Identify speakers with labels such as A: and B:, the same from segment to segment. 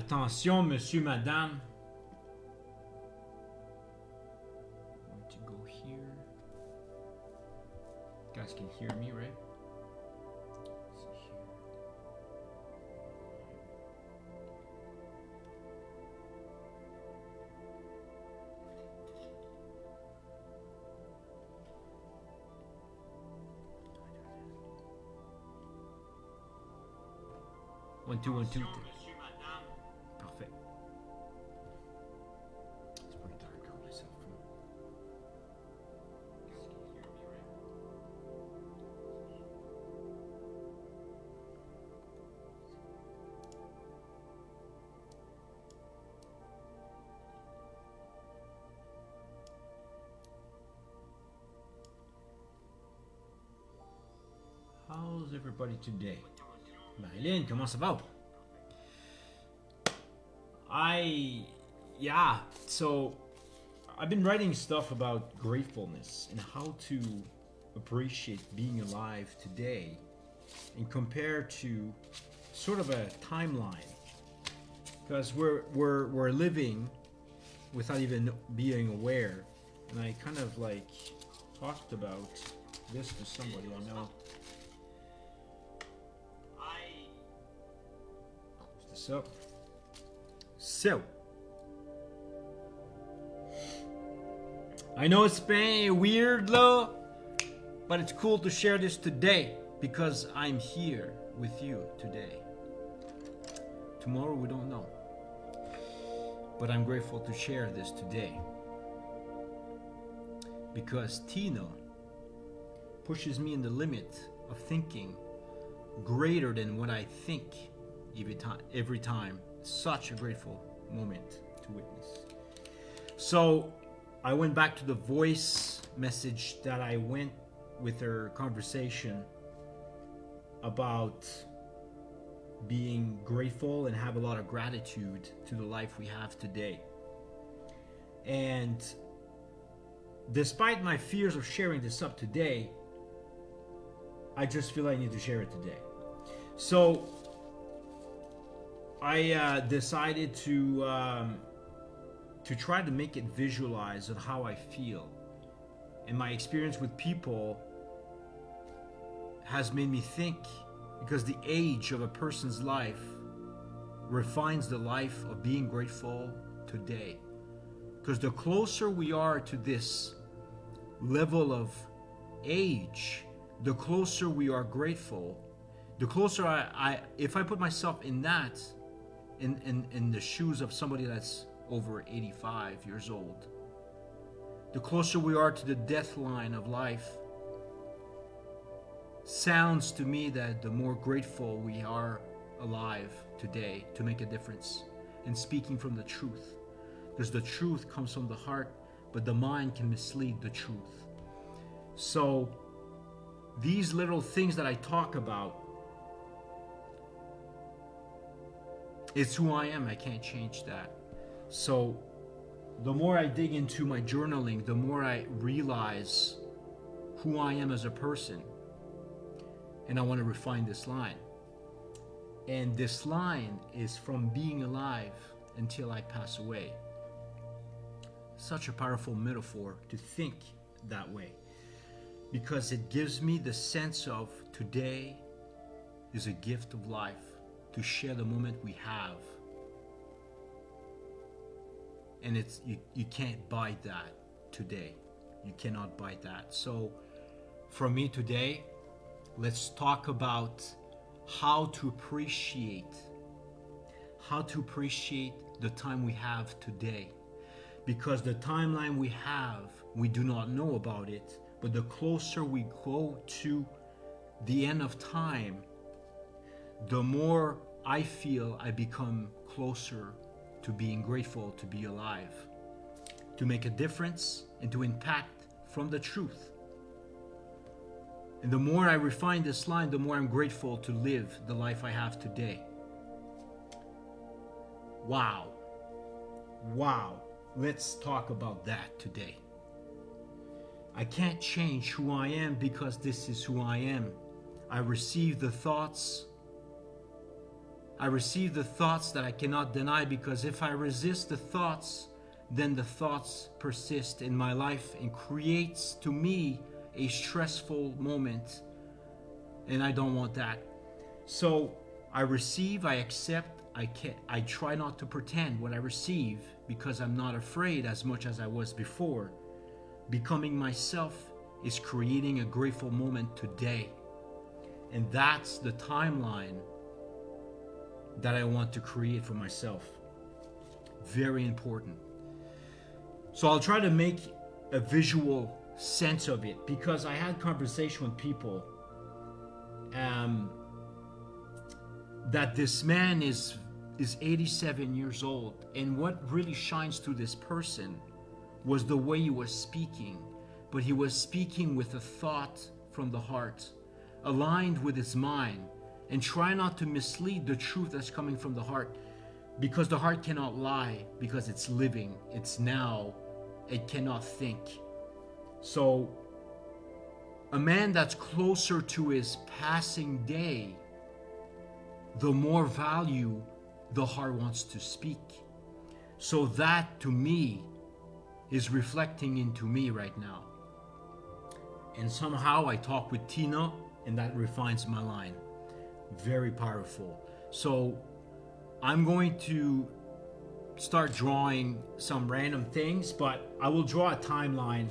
A: Attention, monsieur, madame. I'm going to go here. You guys can hear me, right? Let's see here. One, two, one, two. Parfait. It's pretty dark on my cell phone. How's everybody today? Marilyn, comment ça va? So I've been writing stuff about gratefulness and how to appreciate being alive today and compare to sort of a timeline, because we're living without even being aware. And I kind of like talked about this to somebody I know. So, I know it's been weird, though, but it's cool to share this today because I'm here with you today. Tomorrow we don't know, but I'm grateful to share this today because Tina pushes me in the limit of thinking greater than what I think every time. Such a grateful moment to witness. So I went back to the voice message that I went with her conversation about being grateful and have a lot of gratitude to the life we have today. And despite my fears of sharing this up today, I just feel I need to share it today. So I decided to try to make it visualize of how I feel, and my experience with people has made me think, because the age of a person's life refines the life of being grateful today. Because the closer we are to this level of age, the closer we are grateful, the closer if I put myself in that, in the shoes of somebody that's over 85 years old, the closer we are to the death line of life, sounds to me that the more grateful we are alive today to make a difference and speaking from the truth. Because the truth comes from the heart, but the mind can mislead the truth. So these little things that I talk about, it's who I am. I can't change that. So the more I dig into my journaling, the more I realize who I am as a person. And I want to refine this line. And this line is from being alive until I pass away. Such a powerful metaphor to think that way, because it gives me the sense of today is a gift of life, to share the moment we have. And it's you can't buy that today. You cannot buy that. So for me today, let's talk about how to appreciate the time we have today. Because the timeline we have, we do not know about it, but the closer we go to the end of time, the more I feel I become closer to being grateful to be alive, to make a difference and to impact from the truth. And the more I refine this line, the more I'm grateful to live the life I have today. Wow. Let's talk about that today. I can't change who I am because this is who I am. I receive the thoughts I receive the thoughts that I cannot deny, because if I resist the thoughts, then the thoughts persist in my life and creates to me a stressful moment, and I don't want that. So I receive, I accept, I try not to pretend what I receive, because I'm not afraid as much as I was before. Becoming myself is creating a grateful moment today. And that's the timeline that I want to create for myself. Very important. So I'll try to make a visual sense of it, because I had conversation with people that this man is 87 years old, and what really shines through this person was the way he was speaking. But he was speaking with a thought from the heart, aligned with his mind, and try not to mislead the truth that's coming from the heart, because the heart cannot lie, because it's living, it's now, it cannot think. So a man that's closer to his passing day, the more value the heart wants to speak. So that to me is reflecting into me right now. And somehow I talk with Tina, and that refines my line. Very powerful. So I'm going to start drawing some random things, but I will draw a timeline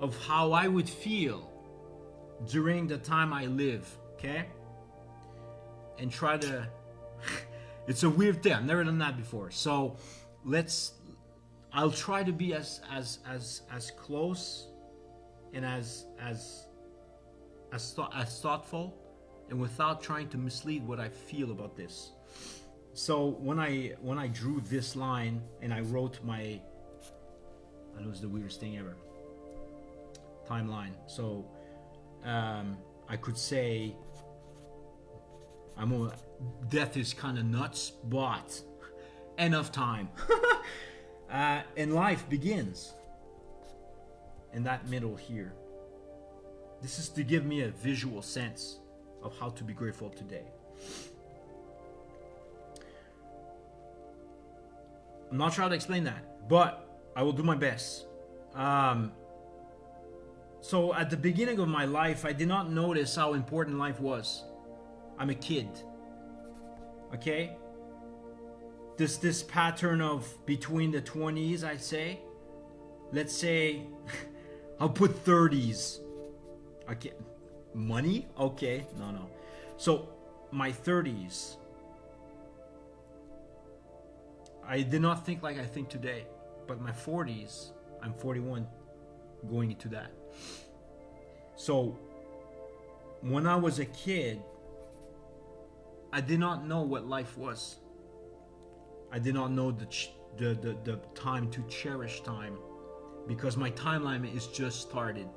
A: of how I would feel during the time I live, okay? And try to it's a weird thing. I've never done that before. So I'll try to be as close and as thoughtful, and without trying to mislead what I feel about this. So when I drew this line and I wrote I know it's the weirdest thing ever, timeline. So I could say death is kind of nuts, but enough time. And life begins in that middle here. This is to give me a visual sense of how to be grateful today. I'm not sure how to explain that, but I will do my best. So at the beginning of my life, I did not notice how important life was. I'm a kid, okay? This pattern of between the 20s, I'd say. Let's say, I'll put 30s. Okay, money? Okay, no. So, my 30s, I did not think like I think today. But my 40s, I'm 41, going into that. So, when I was a kid, I did not know what life was. I did not know the time to cherish time, because my timeline is just started.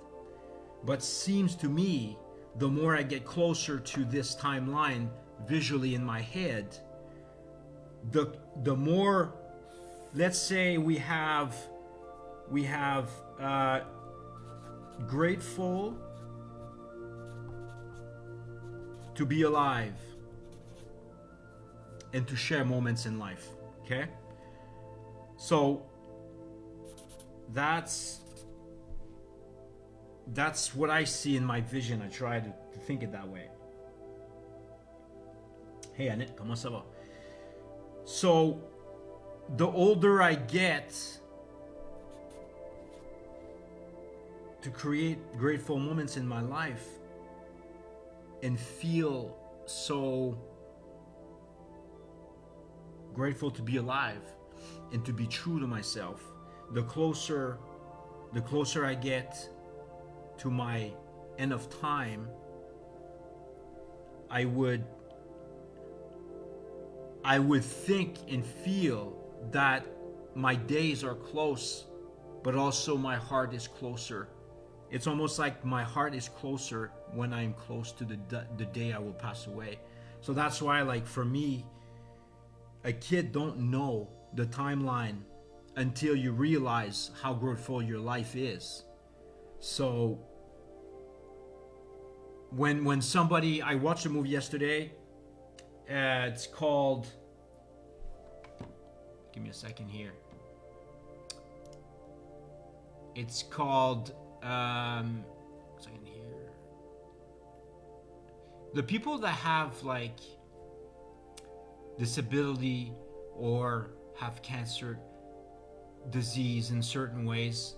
A: But seems to me, the more I get closer to this timeline visually in my head, the more, let's say we have grateful to be alive and to share moments in life. Okay? So that's what I see in my vision. I try to think it that way. Hey Annette, comment ça va? So the older I get, to create grateful moments in my life and feel so grateful to be alive and to be true to myself, the closer I get to my end of time, I would think and feel that my days are close, but also my heart is closer. It's almost like my heart is closer when I'm close to the day I will pass away. So that's why, like, for me, a kid don't know the timeline until you realize how grateful your life is. So when somebody, I watched a movie yesterday, It's called, give me a second here. It's called, second here. The people that have like disability or have cancer disease in certain ways,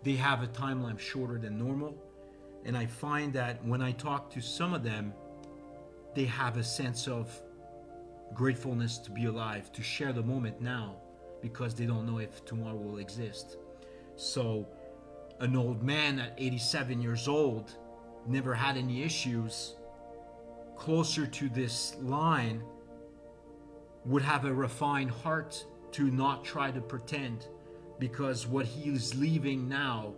A: they have a timeline shorter than normal. And I find that when I talk to some of them, they have a sense of gratefulness to be alive, to share the moment now, because they don't know if tomorrow will exist. So an old man at 87 years old, never had any issues, closer to this line, would have a refined heart to not try to pretend, because what he is leaving now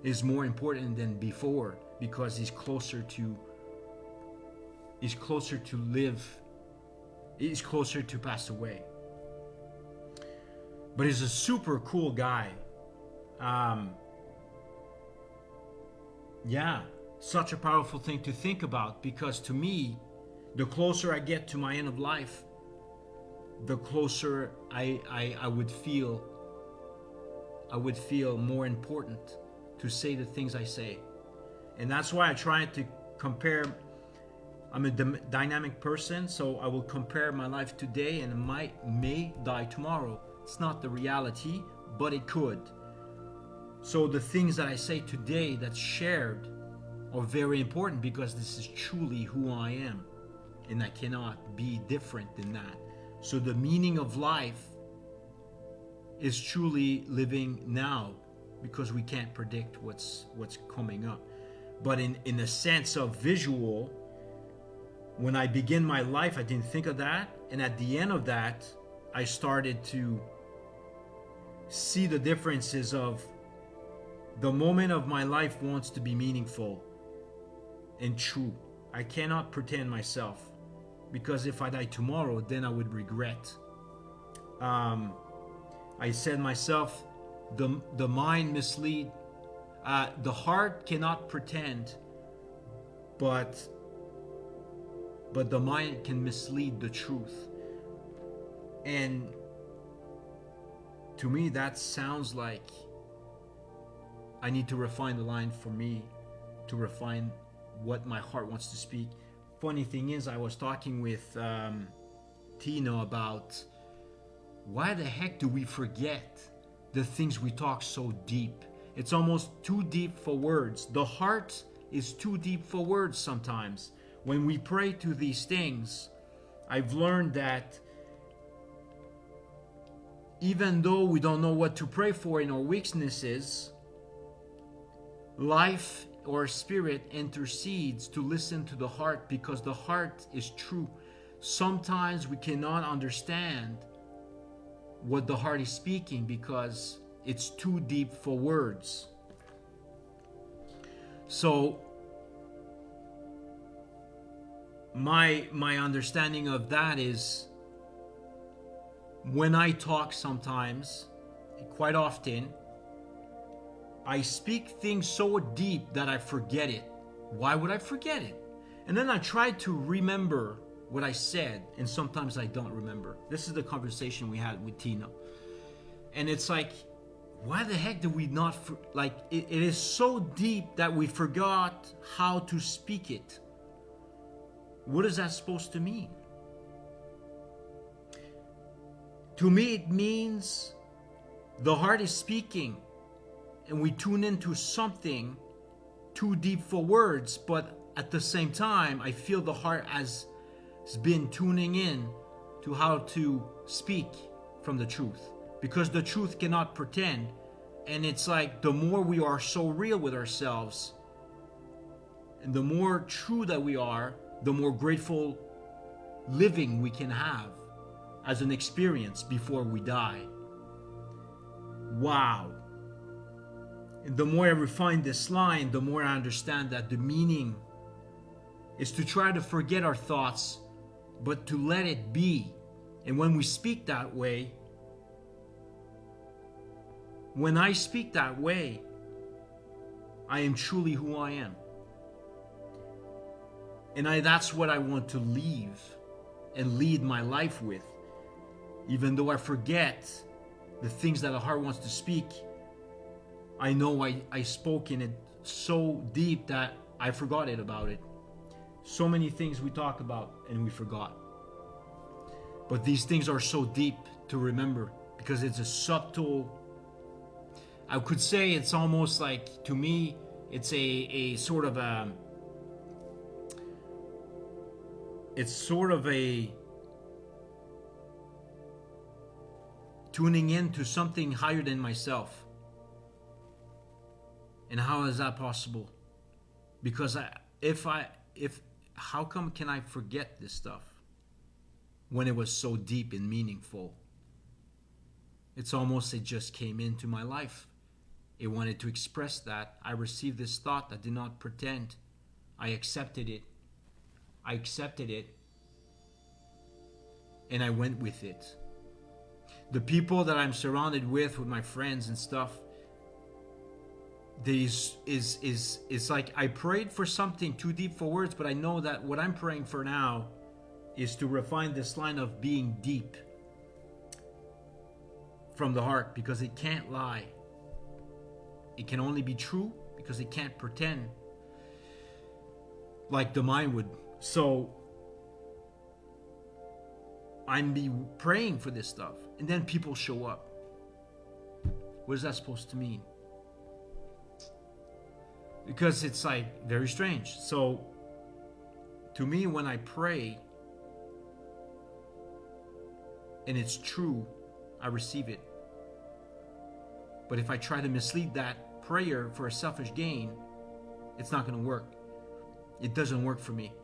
A: is more important than before, because he's closer to live, he's closer to pass away. But he's a super cool guy. Yeah, such a powerful thing to think about, because to me, the closer I get to my end of life, the closer I would feel more important to say the things I say. And that's why I try to compare. I'm a dynamic person, so I will compare my life today and may die tomorrow. It's not the reality, but it could. So the things that I say today that's shared are very important, because this is truly who I am, and I cannot be different than that. So the meaning of life is truly living now, because we can't predict what's coming up. But in a sense of visual, when I begin my life, I didn't think of that, and at the end of that, I started to see the differences of the moment of my life wants to be meaningful and true. I cannot pretend myself, because if I die tomorrow, then I would regret. I said myself, the mind mislead, the heart cannot pretend, but the mind can mislead the truth. And to me, that sounds like I need to refine the line for me, to refine what my heart wants to speak. Funny thing is, I was talking with Tina about why the heck do we forget the things we talk so deep? It's almost too deep for words. The heart is too deep for words sometimes. When we pray to these things, I've learned that even though we don't know what to pray for in our weaknesses, life or spirit intercedes to listen to the heart, because the heart is true. Sometimes we cannot understand what the heart is speaking because it's too deep for words. So my understanding of that is, when I talk sometimes, quite often, I speak things so deep that I forget it. Why would I forget it? And then I try to remember what I said, and sometimes I don't remember. This is the conversation we had with Tina. And it's like, why the heck do we not, it is so deep that we forgot how to speak it. What is that supposed to mean? To me, it means the heart is speaking, and we tune into something too deep for words, but at the same time, I feel the heart has been tuning in to how to speak from the truth, because the truth cannot pretend. And it's like, the more we are so real with ourselves, and the more true that we are, the more grateful living we can have as an experience before we die. Wow. And the more I refine this line, the more I understand that the meaning is to try to forget our thoughts, but to let it be. And when we speak that way, when I speak that way, I am truly who I am. And that's what I want to leave and lead my life with. Even though I forget the things that the heart wants to speak, I know I spoke in it so deep that I forgot it about it. So many things we talk about and we forgot. But these things are so deep to remember because it's a subtle, I could say it's almost like, to me, it's a sort of a, it's sort of a tuning into something higher than myself. And how is that possible? Because how come can I forget this stuff when it was so deep and meaningful? It's almost it just came into my life. It wanted to express that. I received this thought. I did not pretend. I accepted it. And I went with it. The people that I'm surrounded with my friends and stuff, it's like I prayed for something too deep for words, but I know that what I'm praying for now is to refine this line of being deep from the heart, because it can't lie. It can only be true because it can't pretend like the mind would. So I'm praying for this stuff, and then people show up. What is that supposed to mean? Because it's like very strange. So to me, when I pray and it's true, I receive it. But if I try to mislead that prayer for a selfish gain, it's not going to work. It doesn't work for me.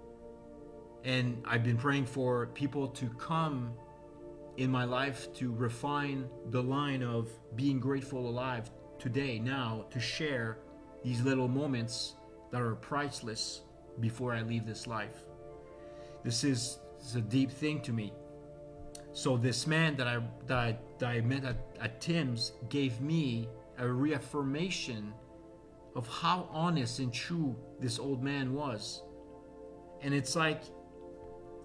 A: And I've been praying for people to come in my life to refine the line of being grateful alive today, now, to share these little moments that are priceless before I leave this life. This is a deep thing to me. So this man that I met at Tim's gave me a reaffirmation of how honest and true this old man was. And it's like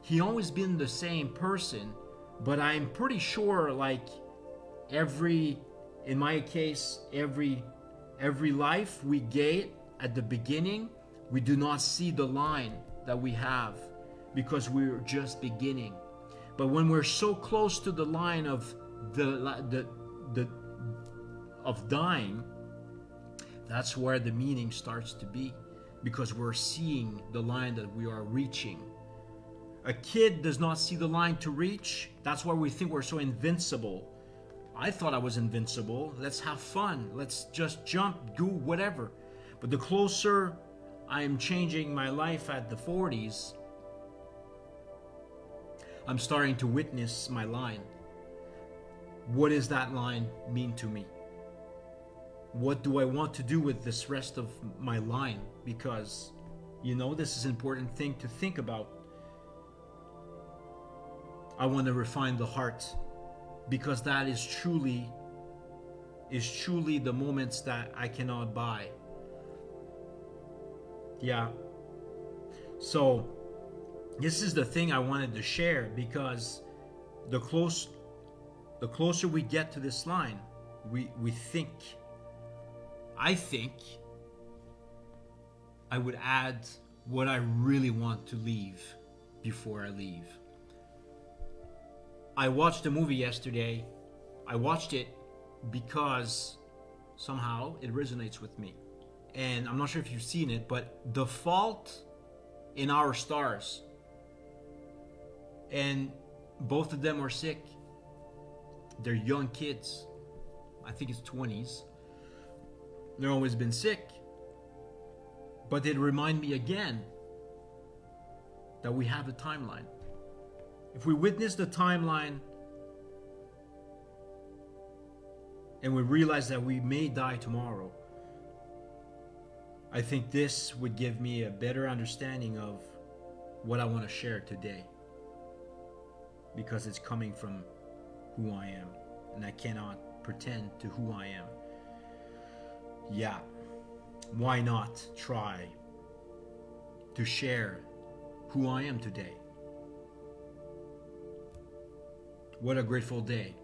A: he always been the same person, but I'm pretty sure like in my case, every life we get at the beginning, we do not see the line that we have because we're just beginning. But when we're so close to the line of of dying, that's where the meaning starts to be, because we're seeing the line that we are reaching. A kid does not see the line to reach. That's why we think we're so invincible. I thought I was invincible. Let's have fun. Let's just jump, do whatever. But the closer I'm changing my life at the 40s, I'm starting to witness my line. What does that line mean to me? What do I want to do with this rest of my line? Because, this is an important thing to think about. I want to refine the heart, because that is truly the moments that I cannot buy. Yeah. So this is the thing I wanted to share, because the closer we get to this line, I think I would add what I really want to leave before I leave. I watched a movie yesterday. I watched it because somehow it resonates with me. And I'm not sure if you've seen it, but The Fault in Our Stars. And both of them are sick. They're young kids. I think it's 20s. They've always been sick. But it reminded me again that we have a timeline. If we witness the timeline and we realize that we may die tomorrow, I think this would give me a better understanding of what I want to share today, because it's coming from who I am, and I cannot pretend to who I am. Yeah, why not try to share who I am today? What a grateful day.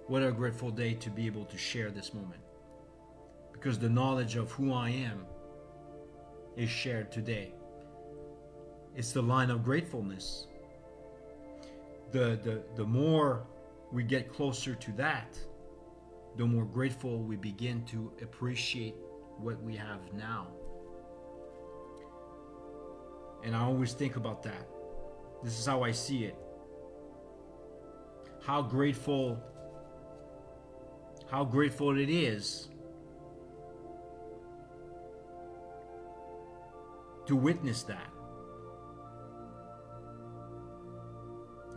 A: What a grateful day to be able to share this moment. Because the knowledge of who I am is shared today. It's the line of gratefulness. The more we get closer to that, the more grateful we begin to appreciate what we have now. And I always think about that. This is how I see it. How grateful it is to witness that.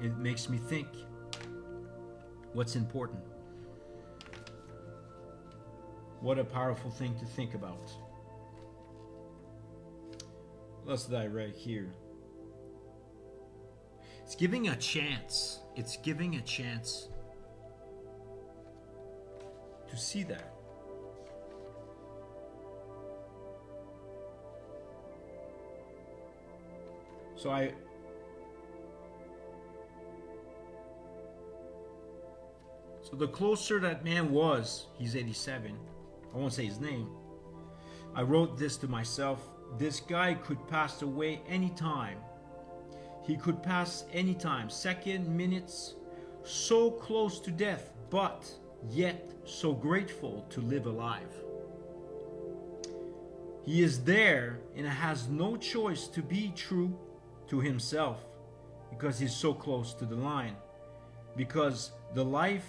A: It makes me think what's important. What a powerful thing to think about. Let's dive right here. It's giving a chance. It's giving a chance to see that. So the closer that man was, he's 87. I won't say his name. I wrote this to myself. This guy could pass away anytime. He could pass anytime, second, minutes, so close to death, but yet so grateful to live alive. He is there and has no choice to be true to himself because he's so close to the line. Because the life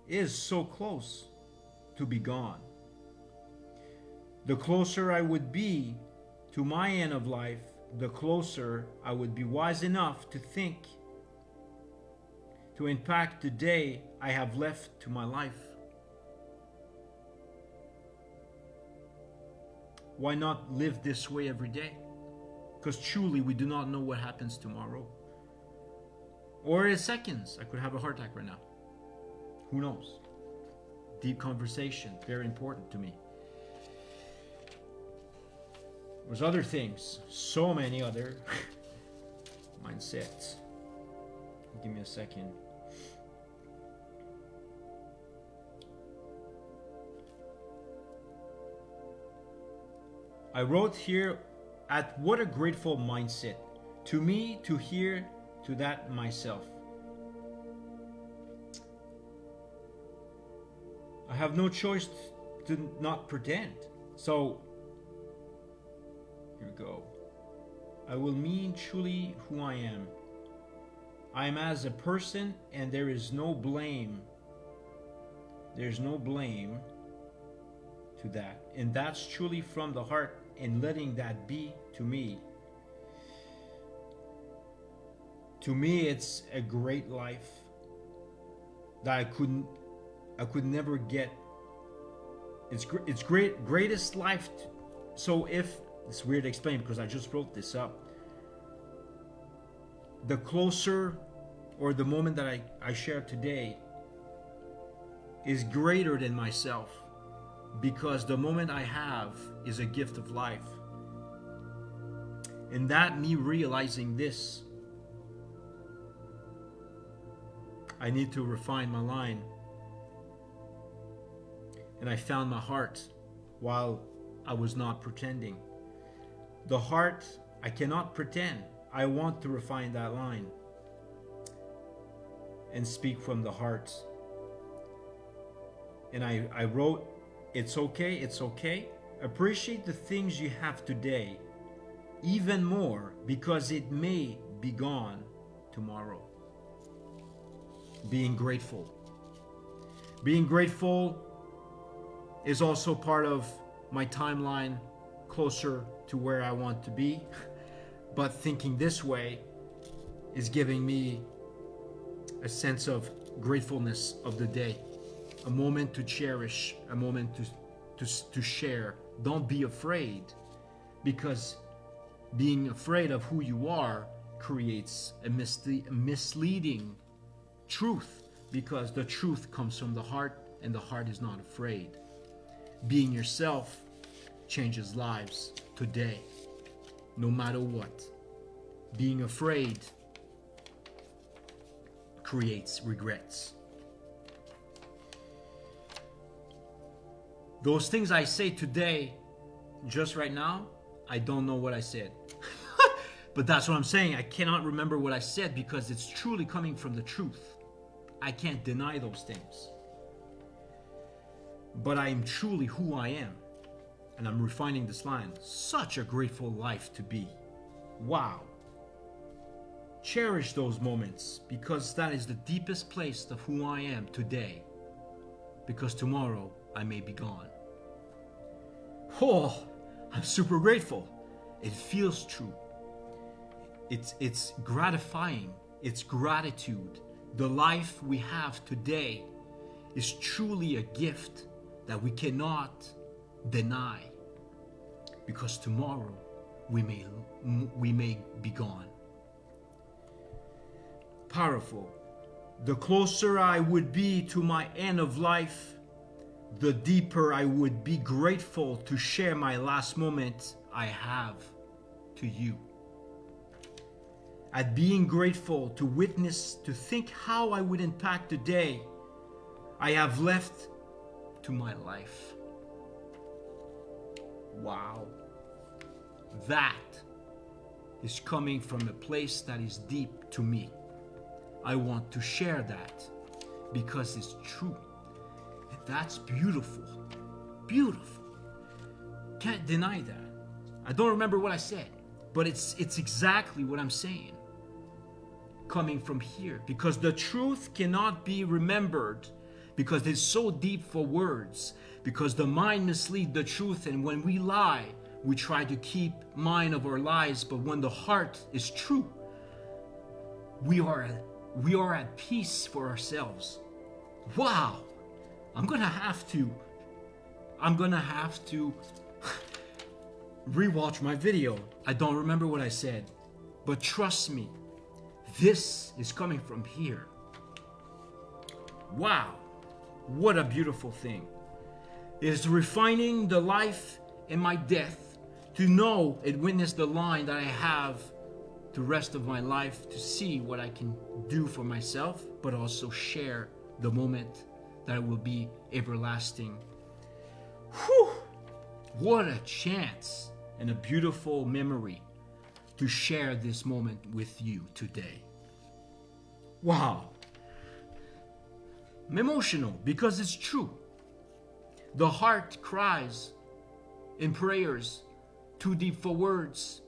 A: is so close to be gone. The closer I would be to my end of life, the closer I would be wise enough to think to impact the day I have left to my life. Why not live this way every day? Because truly we do not know what happens tomorrow. Or in seconds, I could have a heart attack right now. Who knows? Deep conversation, very important to me. There's other things, so many other mindsets. Give me a second. I wrote here, at what a grateful mindset. To me, to hear to that myself. I have no choice to not pretend. So, here we go. I will mean truly who I am. I am as a person, and there is no blame. There's no blame to that. And that's truly from the heart, and letting that be to me. To me, it's a great life that I could never get. It's greatest life. So if it's weird to explain because I just wrote this up. The closer, or the moment that I share today, is greater than myself, because the moment I have is a gift of life. And that me realizing this, I need to refine my line. And I found my heart while I was not pretending. The heart, I cannot pretend. I want to refine that line and speak from the heart. And I wrote, it's okay, it's okay. Appreciate the things you have today, even more, because it may be gone tomorrow. Being grateful. Being grateful is also part of my timeline closer to where I want to be. But thinking this way is giving me a sense of gratefulness of the day. A moment to cherish, a moment to share. Don't be afraid, because being afraid of who you are creates a misleading truth, because the truth comes from the heart, and the heart is not afraid. Being yourself changes lives today, no matter what. Being afraid creates regrets. Those things I say today, just right now, I don't know what I said. But that's what I'm saying. I cannot remember what I said because it's truly coming from the truth. I can't deny those things. But I am truly who I am. And I'm refining this line. Such a grateful life to be. Wow. Cherish those moments because that is the deepest place of who I am today. Because tomorrow I may be gone. Oh, I'm super grateful. It feels true. It's gratifying. It's gratitude. The life we have today is truly a gift that we cannot deny, because tomorrow we may be gone. Powerful. The closer I would be to my end of life, the deeper I would be grateful to share my last moment I have to you. At being grateful to witness, to think how I would impact the day I have left to my life. Wow. That is coming from a place that is deep to me. I want to share that because it's true. And that's beautiful. Beautiful. Can't deny that. I don't remember what I said, but it's exactly what I'm saying. Coming from here, because the truth cannot be remembered, because it's so deep for words, because the mind misleads the truth, and when we lie, we try to keep mind of our lies, but when the heart is true, we are at peace for ourselves. Wow. I'm gonna have to rewatch my video. I don't remember what I said, but trust me, this is coming from here. Wow, what a beautiful thing. It is refining the life in my death to know and witness the line that I have the rest of my life, to see what I can do for myself, but also share the moment that will be everlasting. Whew! What a chance and a beautiful memory to share this moment with you today. Wow. I'm emotional because it's true. The heart cries in prayers too deep for words.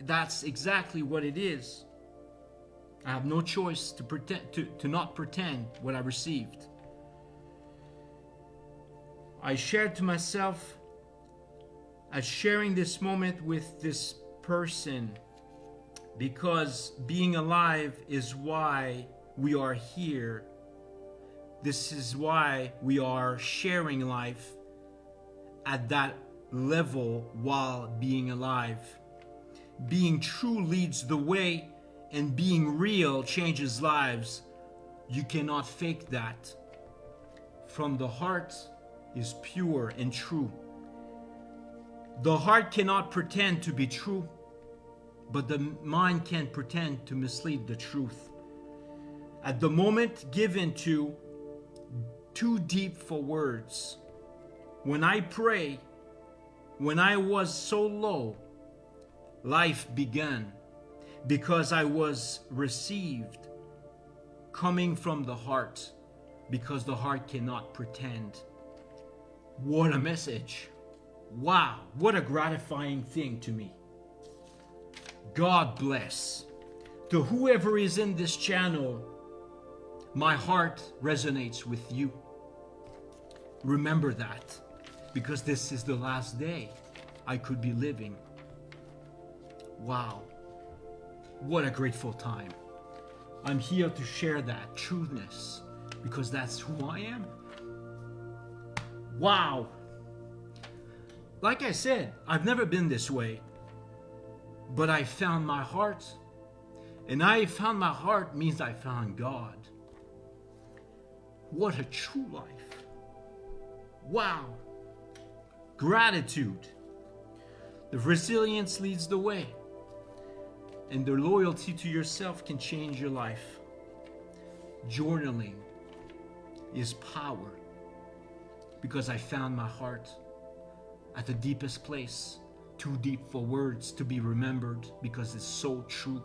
A: That's exactly what it is. I have no choice to pretend to not pretend what I received. I shared to myself as sharing this moment with this person, because being alive is why we are here. This is why we are sharing life at that level while being alive. Being true leads the way, and being real changes lives. You cannot fake that. From the heart is pure and true. The heart cannot pretend to be true, but the mind can pretend to mislead the truth. At the moment given to, too deep for words. When I pray, when I was so low, life began, because I was received, coming from the heart, because the heart cannot pretend. What a message. Wow, what a gratifying thing to me. God bless. To whoever is in this channel, my heart resonates with you. Remember that, because this is the last day I could be living. Wow, what a grateful time. I'm here to share that trueness, because that's who I am. Wow. Like I said, I've never been this way, but I found my heart, and I found my heart means I found God. What a true life. Wow. Gratitude. The resilience leads the way. and the loyalty to yourself can change your life. Journaling is power, because I found my heart at the deepest place, too deep for words to be remembered, because it's so true.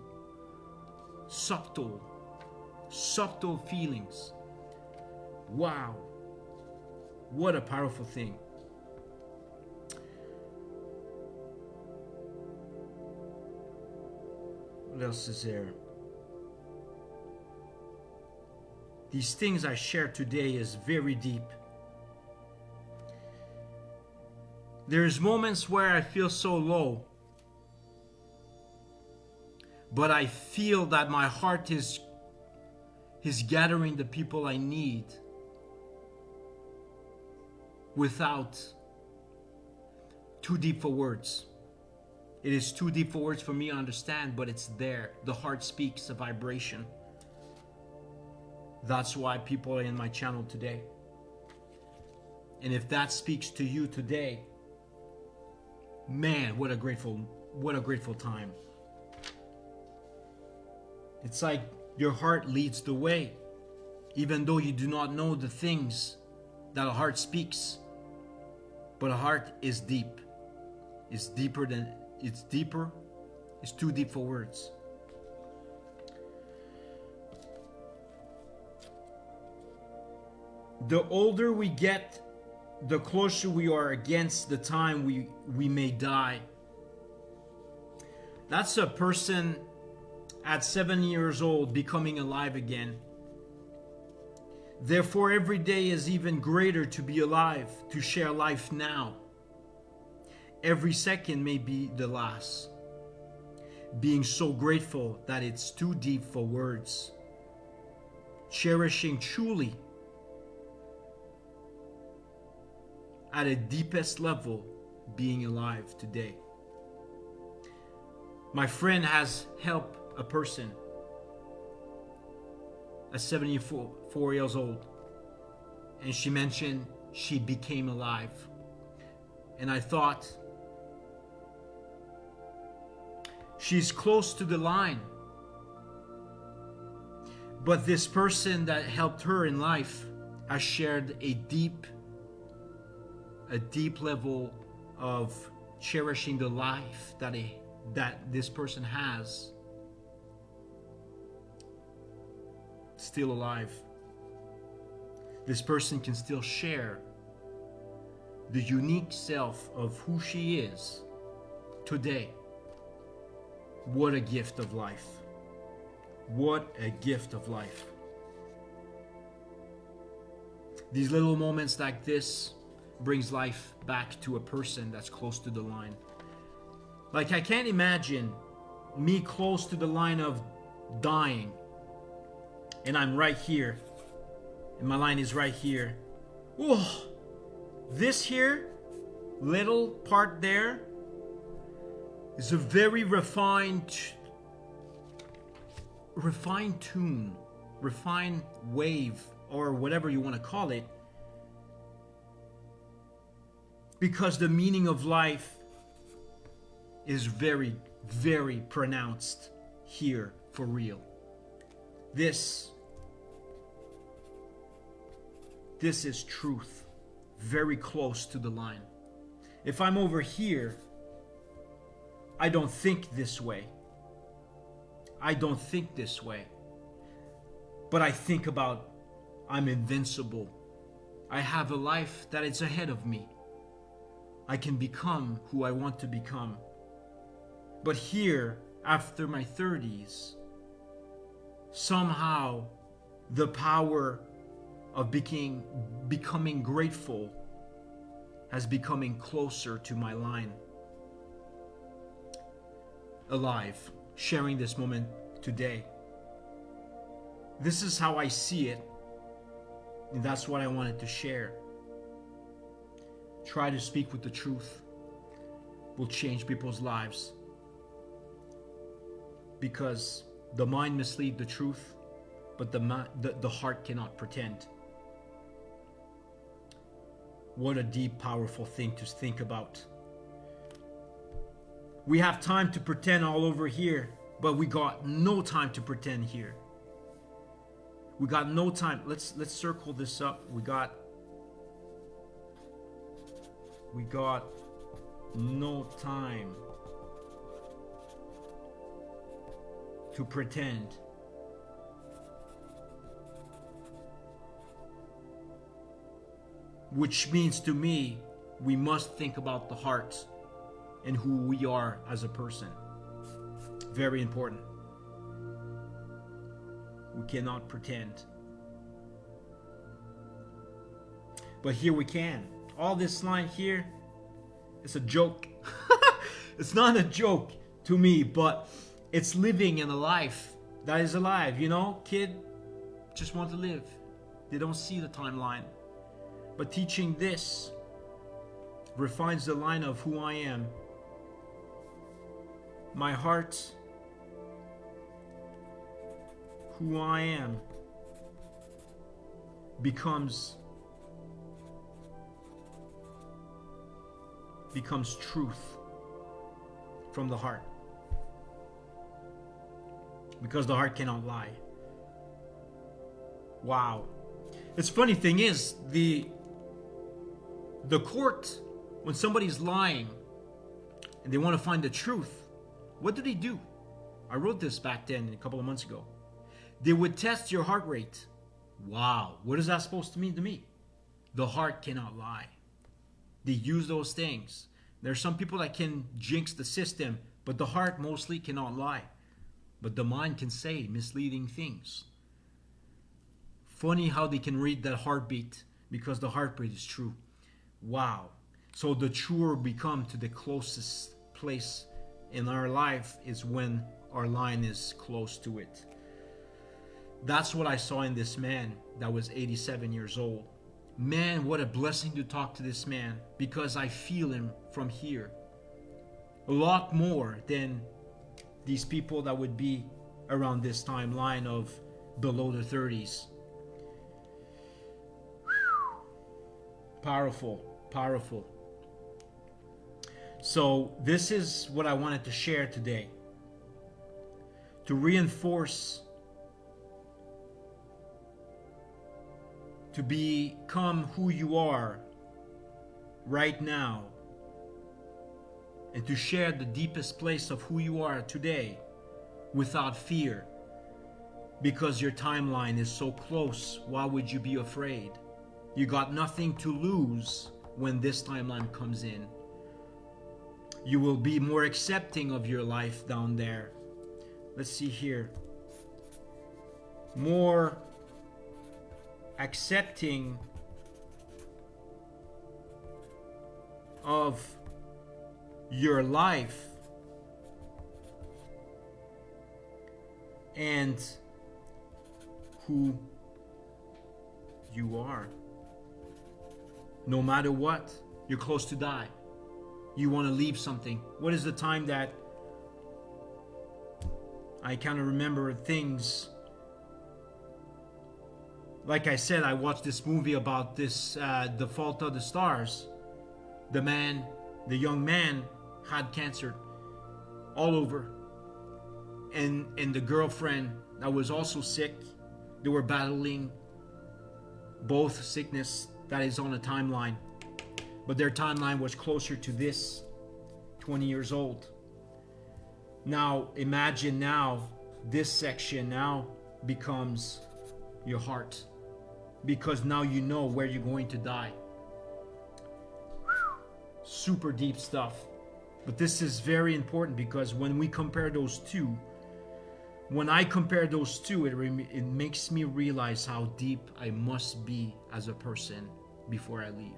A: Subtle feelings. Wow, what a powerful thing. What else is there? These things I share today is very deep. There's moments where I feel so low, but I feel that my heart is gathering the people I need without too deep for words. It is too deep for words for me to understand, but it's there. The heart speaks a vibration. That's why people are in my channel today. And if that speaks to you today, man, what a grateful time. It's like your heart leads the way, even though you do not know the things that a heart speaks. But a heart is deep. It's deeper. It's too deep for words. The older we get, the closer we are against the time we may die. That's a person at 7 years old becoming alive again. Therefore, every day is even greater to be alive, to share life now. Every second may be the last. Being so grateful that it's too deep for words. Cherishing truly at a deepest level, being alive today. My friend has helped a person at 74 years old, and she mentioned she became alive. And I thought, she's close to the line. But this person that helped her in life has shared a deep level of cherishing the life that this person has. Still alive. This person can still share the unique self of who she is today. What a gift of life. What a gift of life. These little moments like this brings life back to a person that's close to the line. Like, I can't imagine me close to the line of dying, and I'm right here, and my line is right here. Oh, this here little part there is a very refined tune, refined wave, or whatever you want to call it, because the meaning of life is very, very pronounced here for real. This is truth, very close to the line. If I'm over here, I don't think this way. I don't think this way. But I think about, I'm invincible. I have a life that is ahead of me. I can become who I want to become. But here, after my 30s, somehow the power of becoming grateful has becoming closer to my line. Alive, sharing this moment today. This is how I see it, and that's what I wanted to share. Try to speak with the truth will change people's lives, because the mind mislead the truth, but the heart cannot pretend. What a deep, powerful thing to think about. We have time to pretend all over here, But we got no time to pretend here. We got no time. Let's circle this up. We got no time to pretend. Which means to me, we must think about the heart and who we are as a person. Very important. We cannot pretend. But here we can. All this line here, it's a joke. It's not a joke to me, but it's living in a life that is alive. You know, kid just want to live. They don't see the timeline. But teaching this refines the line of who I am. My heart, who I am, becomes truth from the heart. Because the heart cannot lie. Wow. It's funny thing is, the court, when somebody's lying and they want to find the truth, what do? I wrote this back then a couple of months ago. They would test your heart rate. Wow, what is that supposed to mean to me? The heart cannot lie. They use those things. There are some people that can jinx the system, but the heart mostly cannot lie. But the mind can say misleading things. Funny how they can read that heartbeat, because the heartbeat is true. Wow. So the truer we become to the closest place in our life is when our line is close to it. That's what I saw in this man that was 87 years old. Man, what a blessing to talk to this man, because I feel him from here. A lot more than these people that would be around this timeline of below the 30s. Powerful, powerful. So this is what I wanted to share today, to reinforce, to become who you are right now, and to share the deepest place of who you are today without fear, because your timeline is so close. Why would you be afraid? You got nothing to lose when this timeline comes in. You will be more accepting of your life down there. Let's see here. More accepting of your life and who you are. No matter what, you're close to die. You want to leave something. What is the time that I kind of remember things? Like I said, I watched this movie about this, The Fault of the Stars. The young man had cancer all over. And the girlfriend that was also sick, they were battling both sickness that is on a timeline. But their timeline was closer to this, 20 years old. Now, imagine now, this section now becomes your heart. Because now you know where you're going to die. Super deep stuff. But this is very important, because when we compare those two, when I compare those two, it makes me realize how deep I must be as a person before I leave.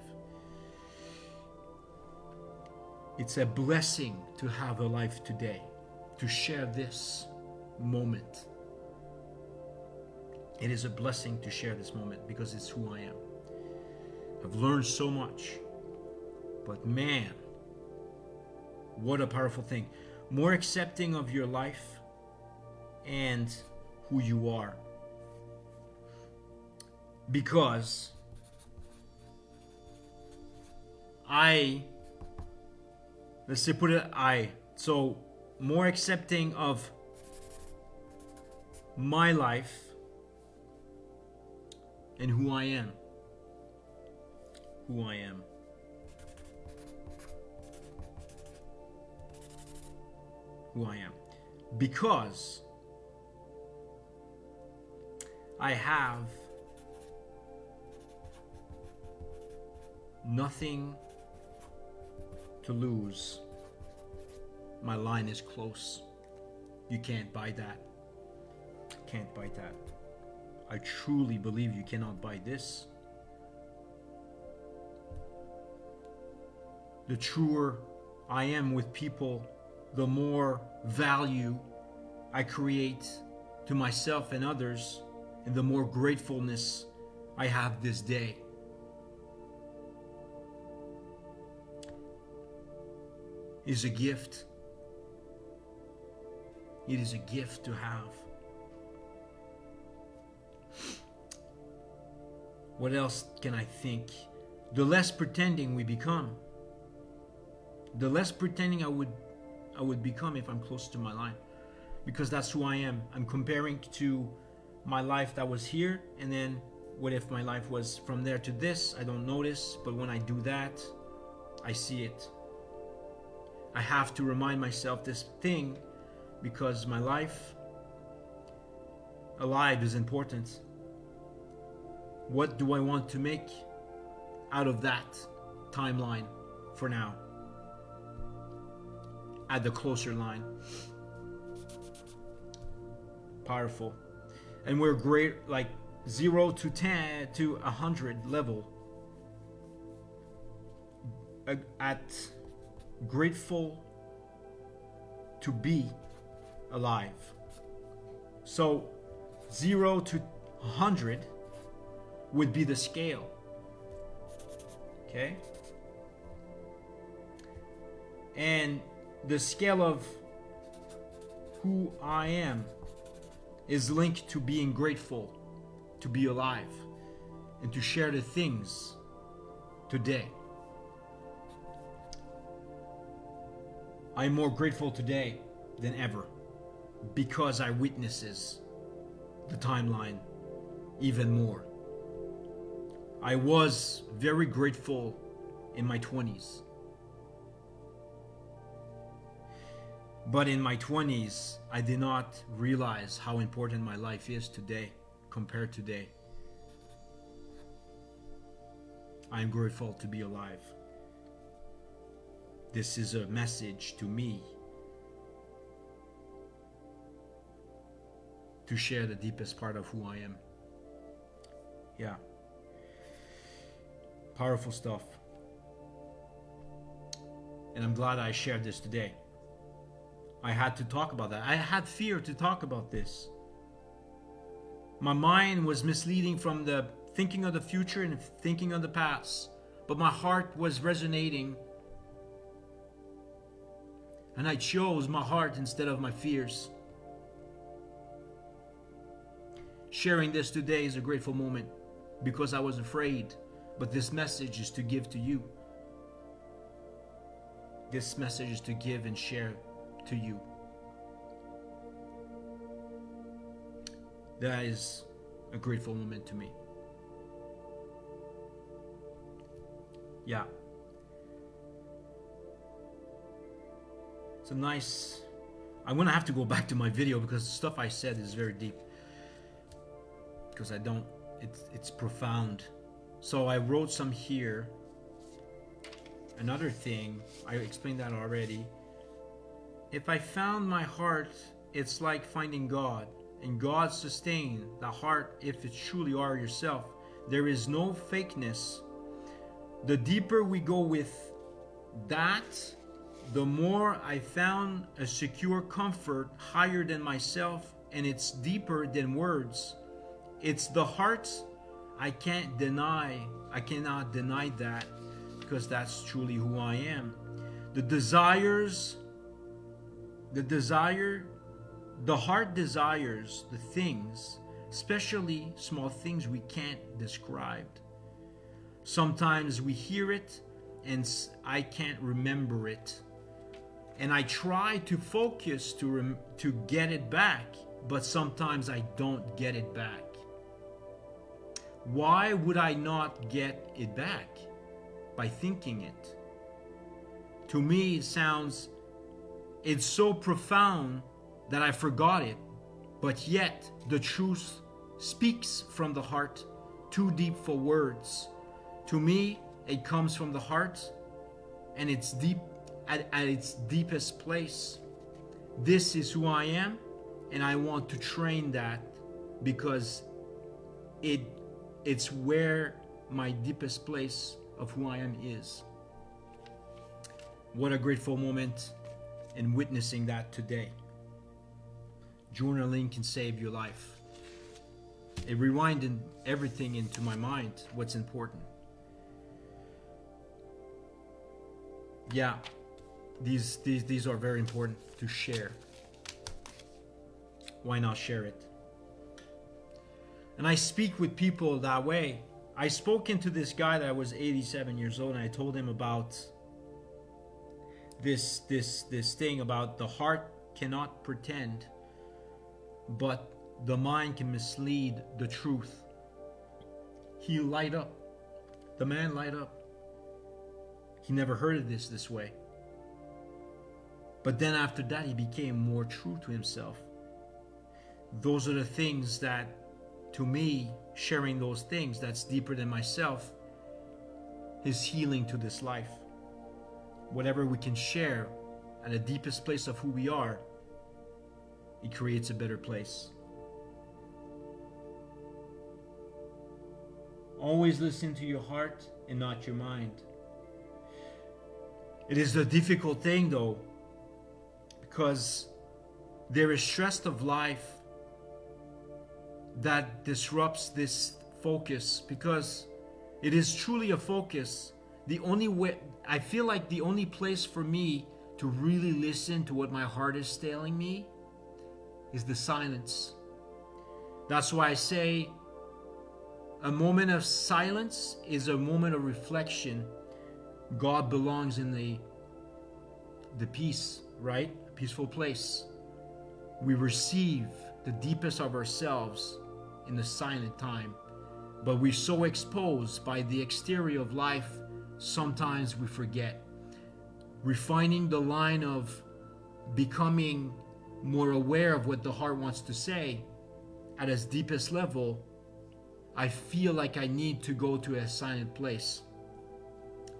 A: It's a blessing to have a life today, to share this moment. It is a blessing to share this moment, because it's who I am. I've learned so much, but man, what a powerful thing. More accepting of your life and who you are. Because so more accepting of my life and who I am. Who I am. Who I am. Because I have nothing to lose. My line is close. You can't buy that. Can't buy that. I truly believe you cannot buy this. The truer I am with people, the more value I create to myself and others, and the more gratefulness I have this day. It is a gift. It is a gift to have. What else can I think? The less pretending we become, the less pretending I would become if I'm close to my line, because that's who I am. I'm comparing to my life that was here, and then what if my life was from there to this? I don't notice, but when I do that, I see it. I have to remind myself this thing, because my life alive is important. What do I want to make out of that timeline for now? At the closer line. Powerful. And we're great, like 0 to 10 to 100 level. At grateful to be alive. So 0 to 100 would be the scale. Okay? And the scale of who I am is linked to being grateful to be alive and to share the things today. I'm more grateful today than ever because I witnesses the timeline even more. I was very grateful in my 20s. But in my 20s, I did not realize how important my life is today compared to today. I'm grateful to be alive. This is a message to me to share the deepest part of who I am. Yeah. Powerful stuff. And I'm glad I shared this today. I had to talk about that. I had fear to talk about this. My mind was misleading from the thinking of the future and thinking of the past. But my heart was resonating. And I chose my heart instead of my fears. Sharing this today is a grateful moment because I was afraid. But this message is to give to you. This message is to give and share to you. That is a grateful moment to me. Yeah. It's a nice... I'm going to have to go back to my video because the stuff I said is very deep. Because I don't... It's profound. So I wrote some here. Another thing, I explained that already. If I found my heart, it's like finding God. And God sustain the heart if it truly are yourself. There is no fakeness. The deeper we go with that, the more I found a secure comfort higher than myself, and it's deeper than words. It's the heart. I cannot deny that because that's truly who I am. The heart desires the things, especially small things we can't describe. Sometimes we hear it and I can't remember it. And I try to focus to get it back, but sometimes I don't get it back. Why would I not get it back? By thinking it. To me, it's so profound that I forgot it, but yet the truth speaks from the heart, too deep for words. To me, it comes from the heart, and it's deep at its deepest place. This is who I am, and I want to train that because it's where my deepest place of who I am is. What a grateful moment in witnessing that today. Journaling can save your life. It rewinded everything into my mind, what's important. Yeah, these are very important to share. Why not share it? And I speak with people that way. I spoke into this guy that was 87 years old, and I told him about this thing about the heart cannot pretend, but the mind can mislead the truth. He light up. The man light up. He never heard of this way. But then after that, he became more true to himself. Those are the things that, to me, sharing those things that's deeper than myself is healing to this life. Whatever we can share at the deepest place of who we are, it creates a better place. Always listen to your heart and not your mind. It is a difficult thing though, because there is stress of life that disrupts this focus, because it is truly a focus. The only way, I feel like the only place for me to really listen to what my heart is telling me is the silence. That's why I say a moment of silence is a moment of reflection. God belongs in the peace, right? A peaceful place. We receive the deepest of ourselves in the silent time. But we're so exposed by the exterior of life, sometimes we forget. Refining the line of becoming more aware of what the heart wants to say at its deepest level, I feel like I need to go to a silent place.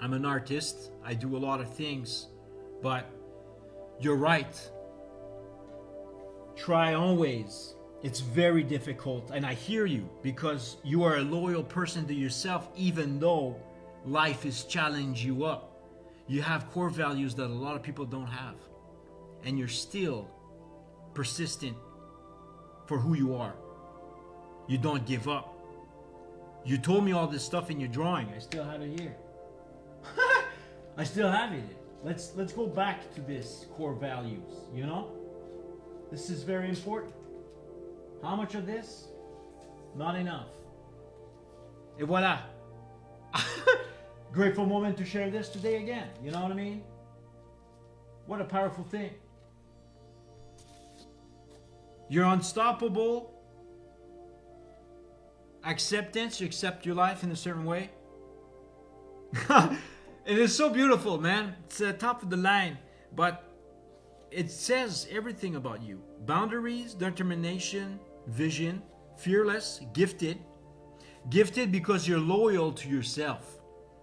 A: I'm an artist, I do a lot of things, but you're right. Try always. It's very difficult, and I hear you, because you are a loyal person to yourself, even though life is challenging you up. You have core values that a lot of people don't have, and you're still persistent for who you are. You don't give up. You told me all this stuff in your drawing. I still have it here. I still have it. Let's go back to this core values, you know? This is very important. How much of this? Not enough. Et voila. Grateful moment to share this today again. You know what I mean? What a powerful thing. You're unstoppable. Acceptance. You accept your life in a certain way. It is so beautiful, man. It's the top of the line. But it says everything about you. Boundaries, determination, vision, fearless, gifted. Gifted because you're loyal to yourself.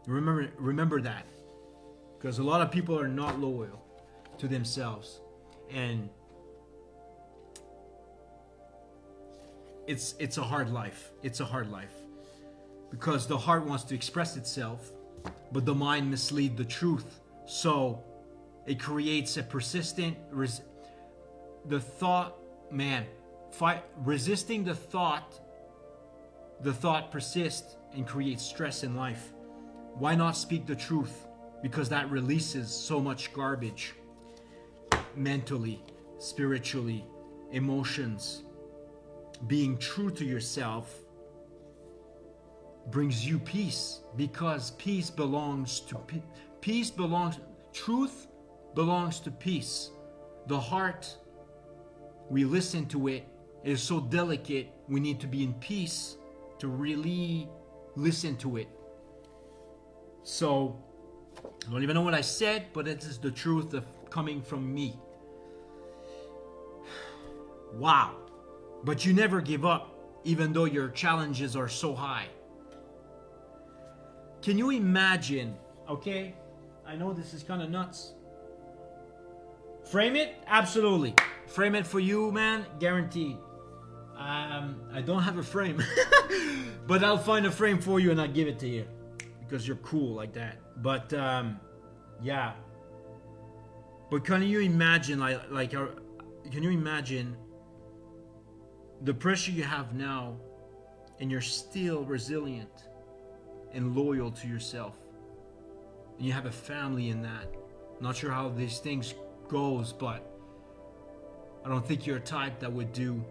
A: Remember that. Because a lot of people are not loyal to themselves. And it's a hard life. It's a hard life. Because the heart wants to express itself, but the mind mislead the truth. So it creates a persistent resisting the thought persists and creates stress in life. Why not speak the truth? Because that releases so much garbage mentally, spiritually, emotions. Being true to yourself brings you peace, because peace belongs to truth belongs to peace. The heart, we listen to it It is so delicate. We need to be in peace to really listen to it. So, I don't even know what I said, but it is the truth of coming from me. Wow. But you never give up, even though your challenges are so high. Can you imagine, okay? I know this is kind of nuts. Frame it? Absolutely. Frame it for you, man, guaranteed. I don't have a frame, but I'll find a frame for you and I'll give it to you because you're cool like that. But yeah. But can you imagine, can you imagine the pressure you have now, and you're still resilient and loyal to yourself, and you have a family in that. Not sure how these things goes, but I don't think you're a type that would do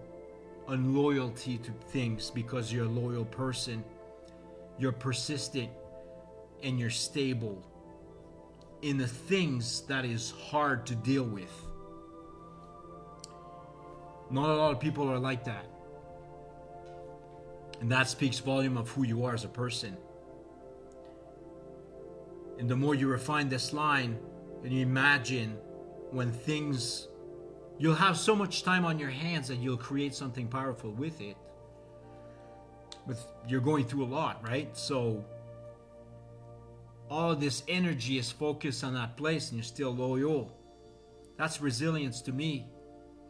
A: unloyalty to things because you're a loyal person. You're persistent and you're stable in the things that is hard to deal with. Not a lot of people are like that. And that speaks volume of who you are as a person. And the more you refine this line and you imagine when things, you'll have so much time on your hands that you'll create something powerful with it. But you're going through a lot, right? So all this energy is focused on that place and you're still loyal. That's resilience to me.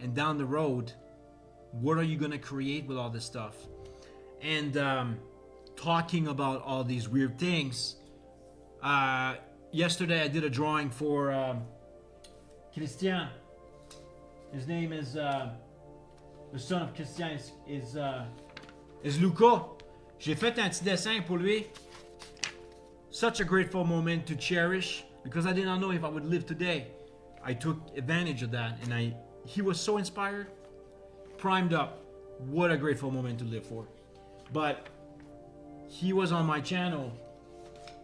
A: And down the road, what are you going to create with all this stuff? And talking about all these weird things, yesterday I did a drawing for Christian. His name is, the son of Christian is Luca. J'ai fait un petit dessin pour lui. Such a grateful moment to cherish, because I did not know if I would live today. I took advantage of that, and he was so inspired, primed up. What a grateful moment to live for. But he was on my channel.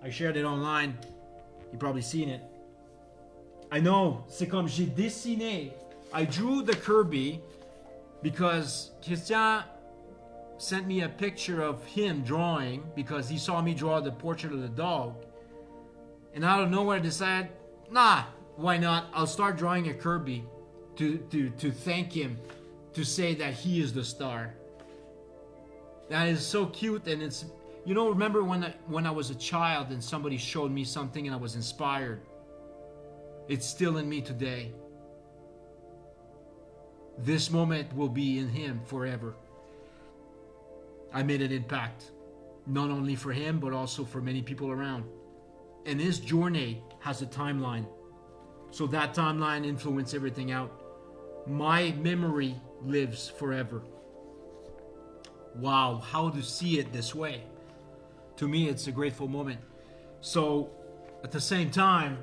A: I shared it online. You've probably seen it. I know, c'est comme j'ai dessiné. I drew the Kirby because Christian sent me a picture of him drawing because he saw me draw the portrait of the dog. And out of nowhere I decided, nah, why not? I'll start drawing a Kirby to thank him, to say that he is the star. That is so cute, and it's, you know, remember when I was a child and somebody showed me something and I was inspired? It's still in me today. This moment will be in him forever. I made an impact, not only for him, but also for many people around. And his journey has a timeline. So that timeline influences everything out. My memory lives forever. Wow, how to see it this way? To me, it's a grateful moment. So, at the same time,